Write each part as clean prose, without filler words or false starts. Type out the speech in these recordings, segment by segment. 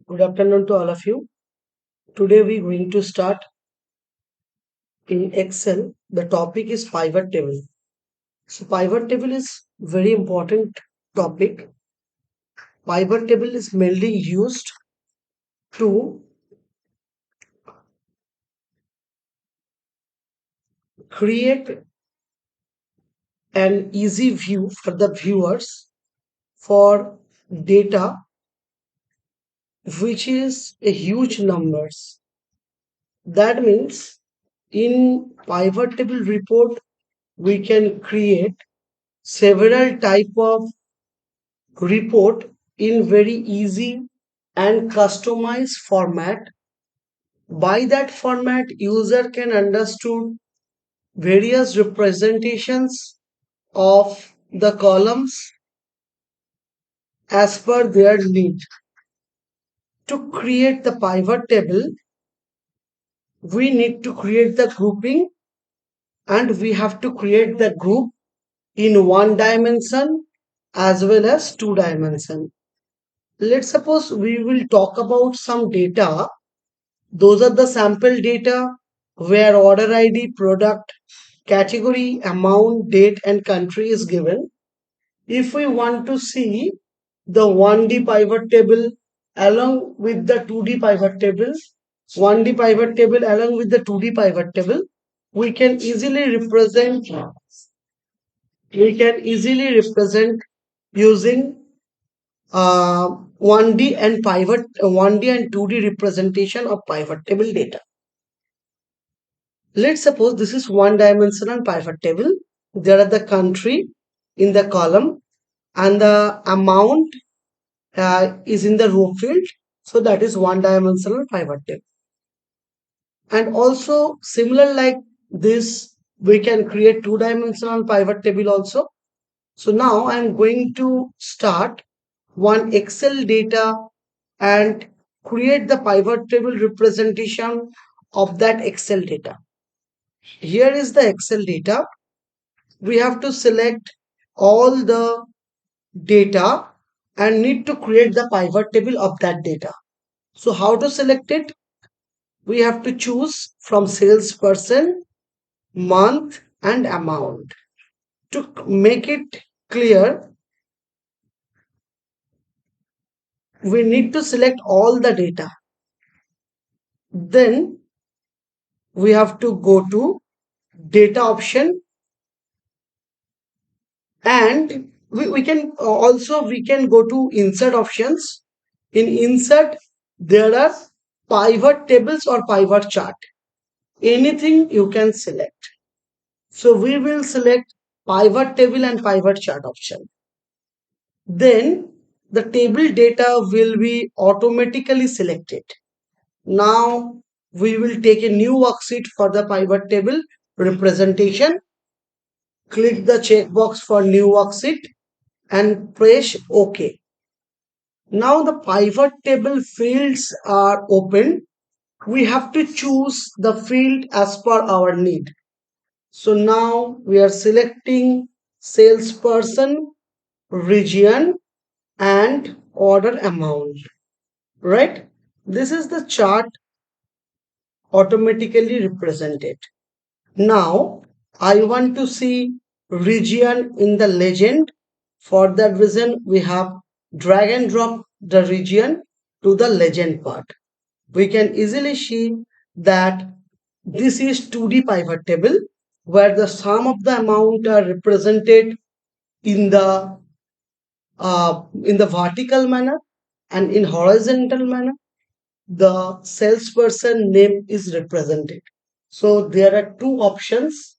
Good afternoon to all of you. Today we're going to start in Excel. The topic is pivot table. So pivot table is very important topic. Pivot table is mainly used to create an easy view for the viewers for data which is a huge numbers. That means in pivot table report we can create several type of report in very easy and customized format. By that format, user can understand various representations of the columns as per their need. To create the pivot table, we need to create the grouping, and we have to create the group in one dimension as well as two dimension. Let's suppose we will talk about some data. Those are the sample data where order ID, product, category, amount, date, and country is given. If we want to see the 1D pivot table along with the 2D pivot table, 1D pivot table along with the 2D pivot table, we can easily represent using 1D and 2D representation of pivot table data. Let's suppose this is one dimensional pivot table. There are the country in the column and the amount is in the row field. So that is one dimensional pivot table. And also similar like this, we can create two dimensional pivot table also. So now I'm going to start one Excel data and create the pivot table representation of that Excel data. Here is the Excel data. We have to select all the data and need to create the pivot table of that data. So how to select it? We have to choose from salesperson, month and amount. To make it clear, we need to select all the data. Then we have to go to data option, and we can go to insert options. In insert there are pivot tables or pivot chart, anything you can select. So we will select pivot table and pivot chart option. Then the table data will be automatically selected. Now we will take a new worksheet for the pivot table representation. Click the checkbox for new worksheet and press OK. Now the pivot table fields are open. We have to choose the field as per our need. So now we are selecting salesperson, region and order amount, right? This is the chart automatically represented. Now I want to see region in the legend. For that reason, we have drag and drop the region to the legend part. We can easily see that this is 2D pivot table where the sum of the amount are represented in the vertical manner, and in horizontal manner the salesperson name is represented. So there are two options.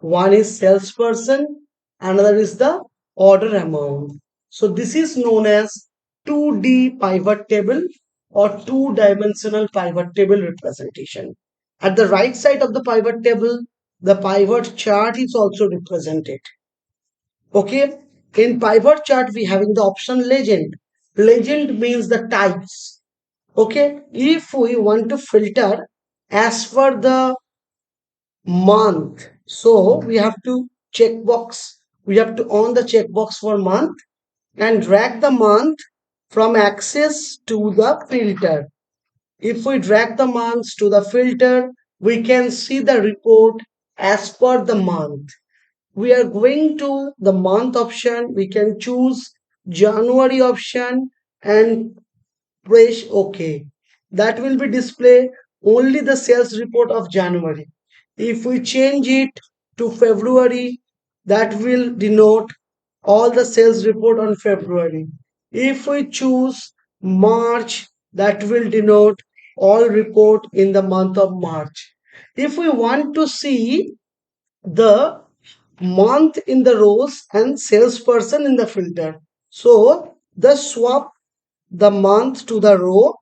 One is salesperson, another is the order amount. So this is known as 2D pivot table or two dimensional pivot table representation. At the right side of the pivot table, the pivot chart is also represented. Okay, in pivot chart we having the option legend. Legend means the types. Okay, if we want to filter as per the month, so we have to checkbox, we have to on the checkbox for month and drag the month from axis to the filter. If we drag the months to the filter, we can see the report as per the month. We are going to the month option. We can choose January option and press OK. That will be display only the sales report of January. If we change it to February, that will denote all the sales report on February. If we choose March, that will denote all report in the month of March. If we want to see the month in the rows and salesperson in the filter, so the swap the month to the row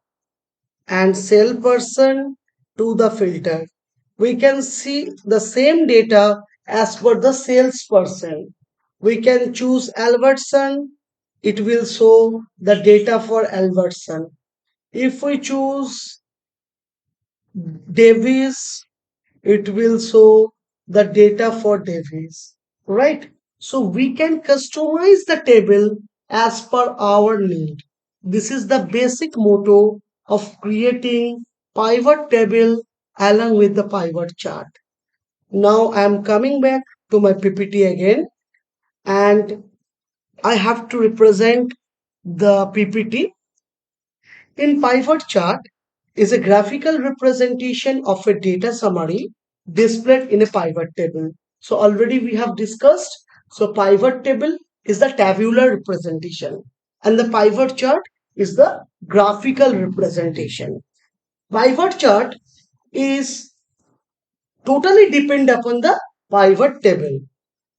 and salesperson to the filter. We can see the same data as per the salesperson. We can choose Albertson, it will show the data for Albertson. If we choose Davis, it will show the data for Davis, right? So we can customize the table as per our need. This is the basic motto of creating pivot table along with the pivot chart. Now I am coming back to my PPT again, and I have to represent the PPT. In pivot chart is a graphical representation of a data summary displayed in a pivot table. So already we have discussed. So pivot table is the tabular representation and the pivot chart is the graphical representation. Pivot chart is totally depend upon the pivot table.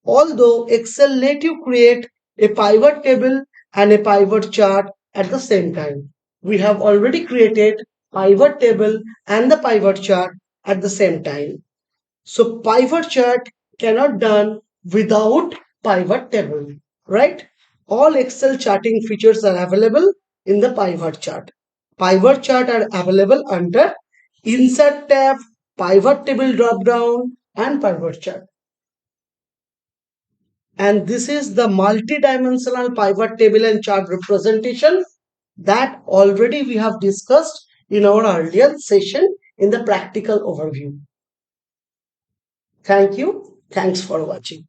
Although Excel let you create a pivot table and a pivot chart at the same time. We have already created pivot table and the pivot chart at the same time. So pivot chart cannot done without pivot table, right? All Excel charting features are available in the pivot chart. Pivot chart are available under Insert tab, Pivot table drop down and pivot chart. And this is the multi-dimensional pivot table and chart representation that already we have discussed in our earlier session in the practical overview. Thank you. Thanks for watching.